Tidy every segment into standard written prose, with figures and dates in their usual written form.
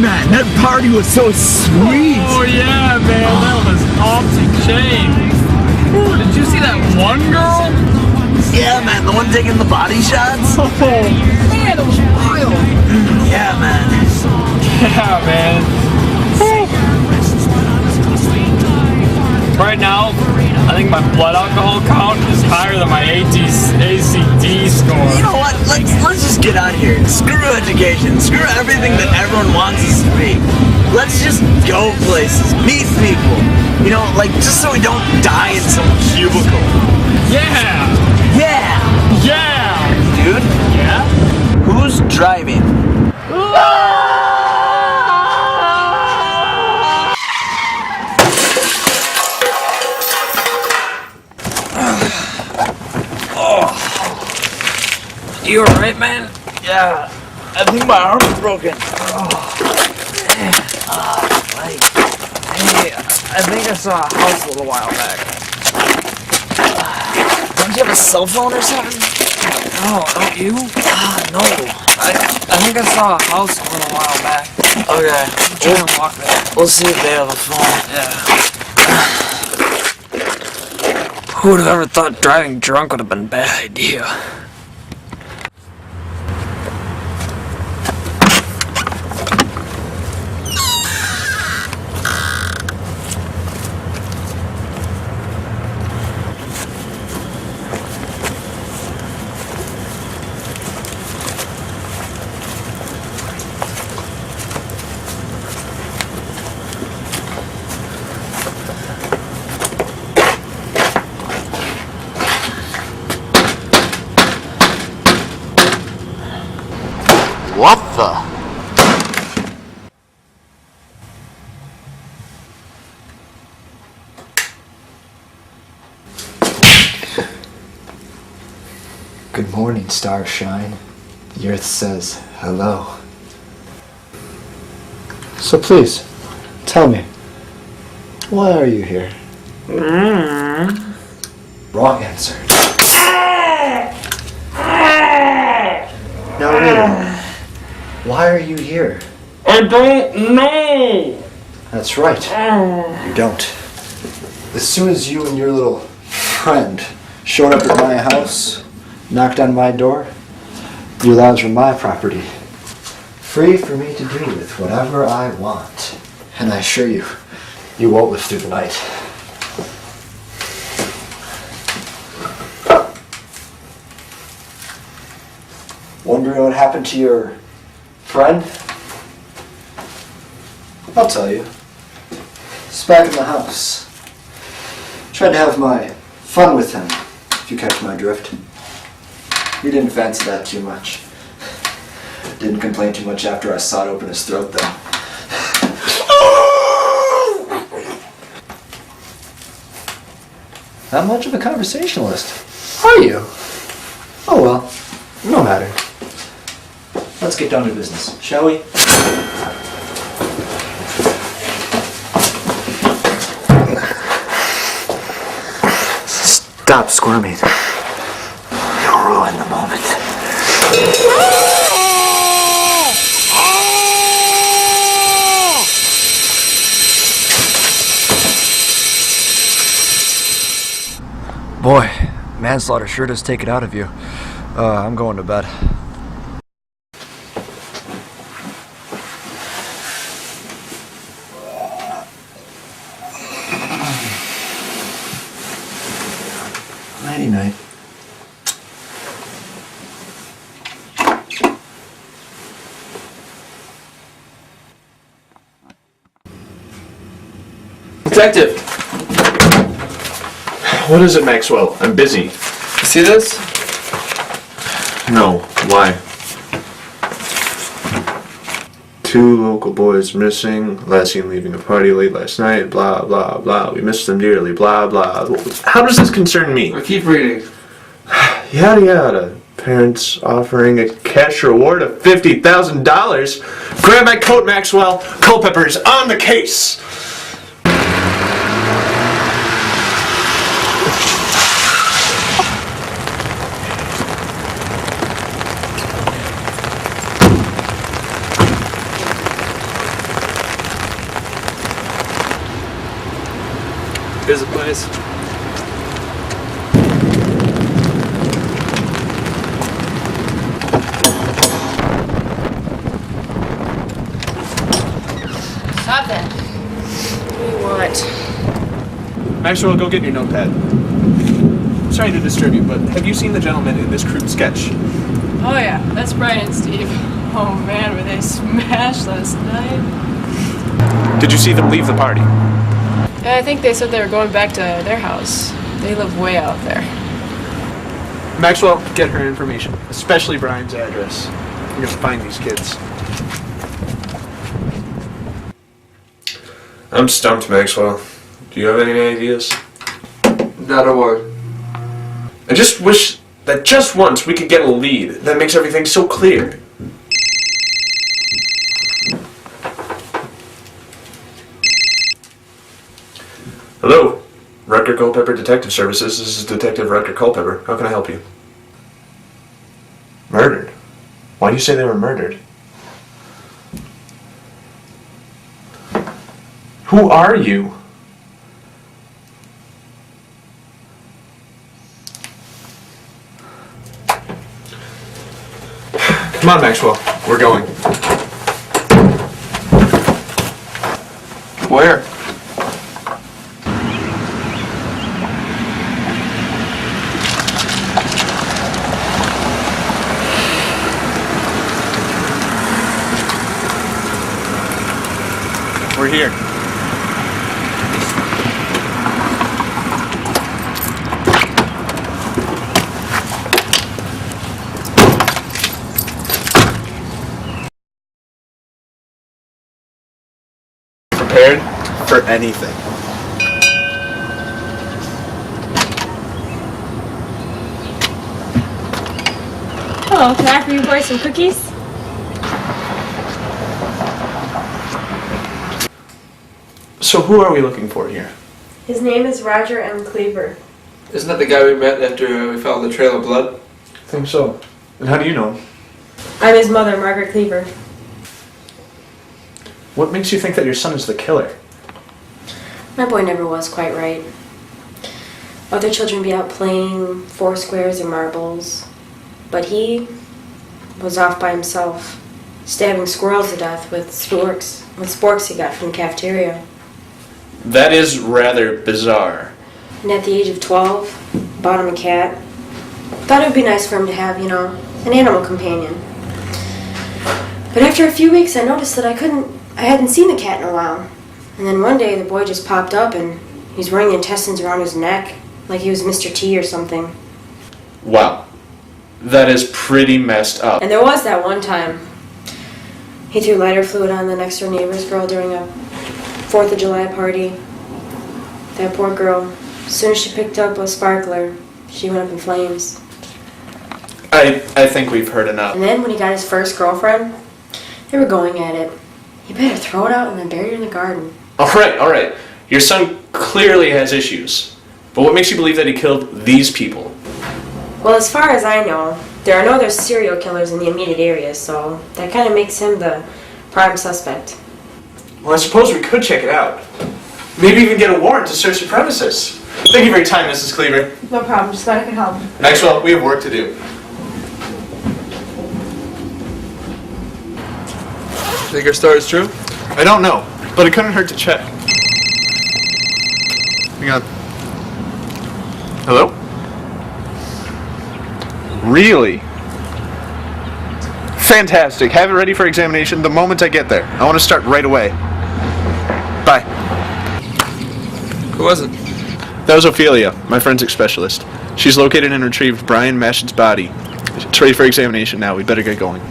man, that party was so sweet. Oh yeah, man, that was off the chain. Ooh, did you see that one girl? Yeah, man, the one taking the body shots. Oh man, it was wild. Yeah, man. Yeah, man. Right now, I think my blood alcohol count is higher than my ACD score. You know what? Let's just get out of here. Screw education. Screw everything that everyone wants us to be. Let's just go places, meet people. You know, like just so we don't die in some cubicle. Yeah. Yeah. Yeah. Dude. Yeah. Who's driving? You alright, man? Yeah, I think my arm's broken. Hey, I think I saw a house a little while back. Don't you have a cell phone or something? No, don't you? No. I think I saw a house a little while back. Okay. I'm trying to walk there. We'll see if they have a phone. Yeah. Who would have ever thought driving drunk would have been a bad idea? What the? Good morning, stars shine. The earth says hello. So please, tell me, why are you here? Wrong answer. Now really, why are you here? I don't know! That's right, you don't. As soon as you and your little friend showed up at my house, knocked on my door, your lives were my property. Free for me to do with whatever I want. And I assure you, you won't live through the night. Wondering what happened to your friend? I'll tell you. He's back in the house. Tried to have my fun with him, if you catch my drift. He didn't fancy that too much. Didn't complain too much after I sawed open his throat, though. Not much of a conversationalist, are you? Oh well, no matter. Let's get down to business, shall we? Stop squirming. You'll ruin the moment. Boy, manslaughter sure does take it out of you. I'm going to bed. Nighty night. Detective! What is it, Maxwell? I'm busy. See this? No. Why? 2 local boys missing. Last seen leaving a party late last night. Blah, blah, blah. We missed them dearly. Blah, blah. How does this concern me? Keep reading. Yada, yada. Parents offering a cash reward of $50,000. Grab my coat, Maxwell. Culpepper's on the case. Here's the place. Stop that. What do you want? Maxwell, go get your notepad. Sorry to disturb you, but have you seen the gentleman in this crude sketch? Oh yeah, that's Brian and Steve. Oh man, were they smashed last night? Did you see them leave the party? Yeah, I think they said they were going back to their house. They live way out there. Maxwell, get her information, especially Brian's address. We're gonna find these kids. I'm stumped, Maxwell. Do you have any ideas? Not a word. I just wish that just once we could get a lead that makes everything so clear. Hello, Rutger Culpepper Detective Services. This is Detective Rutger Culpepper. How can I help you? Murdered? Why do you say they were murdered? Who are you? Come on, Maxwell. We're going. Where? We're here. Prepared for anything. Hello, can I offer you boys some cookies? So who are we looking for here? His name is Roger M. Cleaver. Isn't that the guy we met after we followed the trail of blood? I think so. And how do you know him? I'm his mother, Margaret Cleaver. What makes you think that your son is the killer? My boy never was quite right. Other children be out playing four squares or marbles, but he was off by himself, stabbing squirrels to death with sporks he got from the cafeteria. That is rather bizarre. And at the age of 12, bought him a cat. Thought it would be nice for him to have, an animal companion. But after a few weeks, I noticed that I hadn't seen the cat in a while. And then one day, the boy just popped up and he's wearing intestines around his neck, like he was Mr. T or something. Wow. That is pretty messed up. And there was that one time. He threw lighter fluid on the next door neighbor's girl during a 4th of July party. That poor girl, as soon as she picked up a sparkler, she went up in flames. I think we've heard enough. And then when he got his first girlfriend, they were going at it. He better throw it out and then bury it in the garden. All right. Your son clearly has issues. But what makes you believe that he killed these people? Well, as far as I know, there are no other serial killers in the immediate area, so that kind of makes him the prime suspect. Well, I suppose we could check it out. Maybe even get a warrant to search the premises. Thank you for your time, Mrs. Cleaver. No problem, just glad I could help. Maxwell, we have work to do. Think our story's true? I don't know, but it couldn't hurt to check. Hang on. Hello? Really? Fantastic. Have it ready for examination the moment I get there. I want to start right away. Bye. Who was it? That was Ophelia, my forensic specialist. She's located and retrieved Brian Mashed's body. It's ready for examination now. We'd better get going.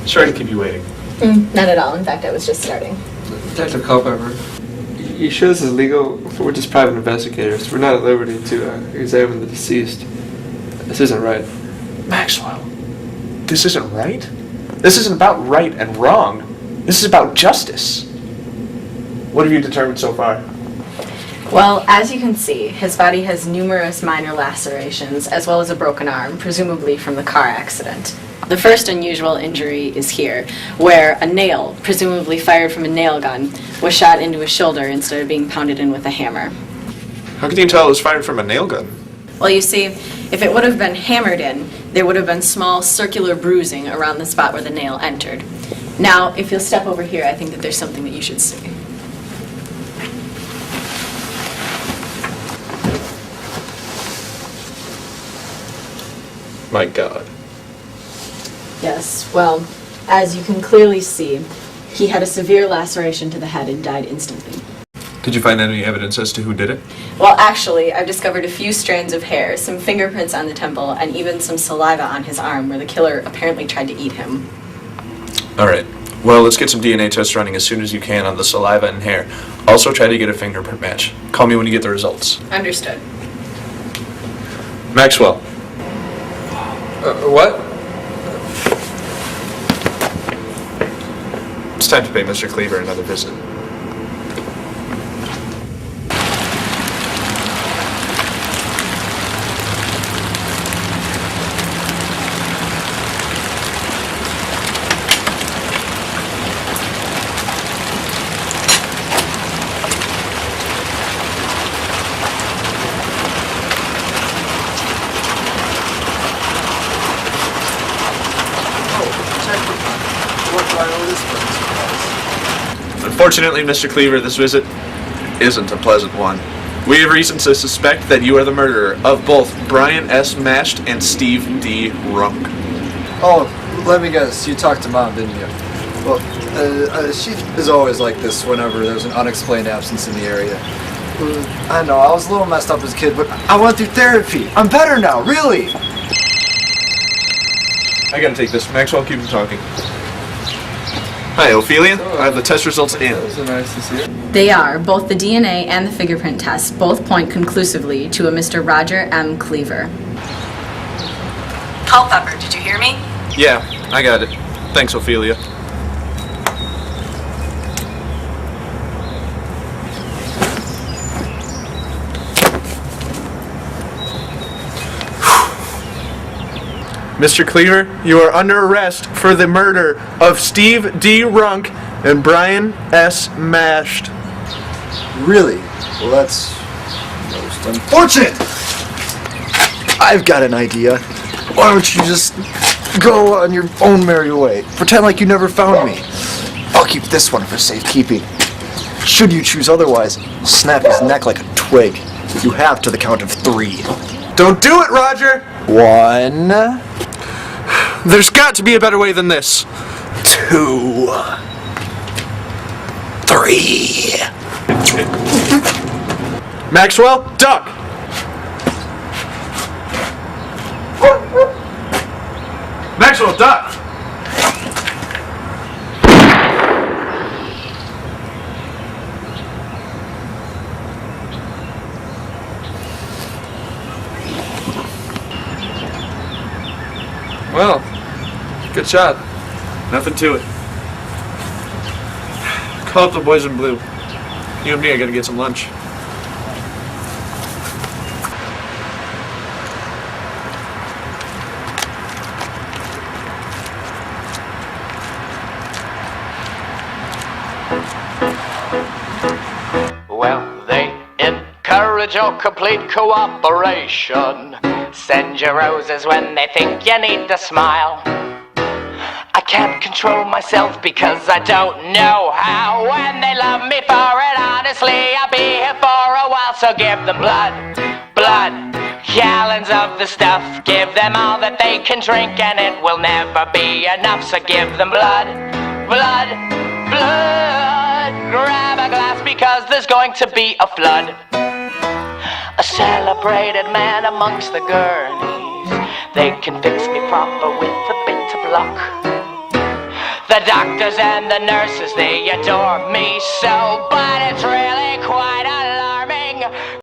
Sorry to keep you waiting. Not at all. In fact, I was just starting. Detective Culpepper. You sure this is legal? We're just private investigators. We're not at liberty to examine the deceased. This isn't right. Maxwell, this isn't right? This isn't about right and wrong. This is about justice. What have you determined so far? Well, as you can see, his body has numerous minor lacerations, as well as a broken arm, presumably from the car accident. The first unusual injury is here, where a nail, presumably fired from a nail gun, was shot into his shoulder instead of being pounded in with a hammer. How can you tell it was fired from a nail gun? Well, you see, if it would have been hammered in, there would have been small circular bruising around the spot where the nail entered. Now, if you'll step over here, I think that there's something that you should see. My God. Yes, well, as you can clearly see, he had a severe laceration to the head and died instantly. Did you find any evidence as to who did it? Well, actually, I've discovered a few strands of hair, some fingerprints on the temple, and even some saliva on his arm where the killer apparently tried to eat him. All right. Well, let's get some DNA tests running as soon as you can on the saliva and hair. Also, try to get a fingerprint match. Call me when you get the results. Understood. Maxwell. What? It's time to pay Mr. Cleaver another visit. Unfortunately, Mr. Cleaver, this visit isn't a pleasant one. We have reason to suspect that you are the murderer of both Brian S. Mashed and Steve D. Runk. Oh, let me guess. You talked to Mom, didn't you? Well, she is always like this whenever there's an unexplained absence in the area. I know, I was a little messed up as a kid, but I went through therapy. I'm better now, really. I gotta take this. Maxwell, keep him talking. Hi, Ophelia. I have the test results in. That was nice to see you. They are. Both the DNA and the fingerprint tests both point conclusively to a Mr. Roger M. Cleaver. Culpepper, did you hear me? Yeah, I got it. Thanks, Ophelia. Mr. Cleaver, you are under arrest for the murder of Steve D. Runk and Brian S. Mashed. Really? Well, that's most unfortunate. I've got an idea. Why don't you just go on your own merry way? Pretend like you never found me. I'll keep this one for safekeeping. Should you choose otherwise, I'll snap his neck like a twig. You have to the count of 3. Don't do it, Roger! 1. There's got to be a better way than this. 2. 3. Maxwell, duck! Maxwell, duck! Well, good shot. Nothing to it. Call up the boys in blue. You and me, I gotta get some lunch. Well, they encourage your complete cooperation. Send you roses when they think you need to smile. I can't control myself because I don't know how. When they love me for it, honestly, I'll be here for a while. So give them blood, blood, gallons of the stuff. Give them all that they can drink and it will never be enough. So give them blood, blood, blood. Grab a glass because there's going to be a flood. A celebrated man amongst the gurneys. They can fix me proper with a bit of luck. The doctors and the nurses, they adore me so, but it's really quite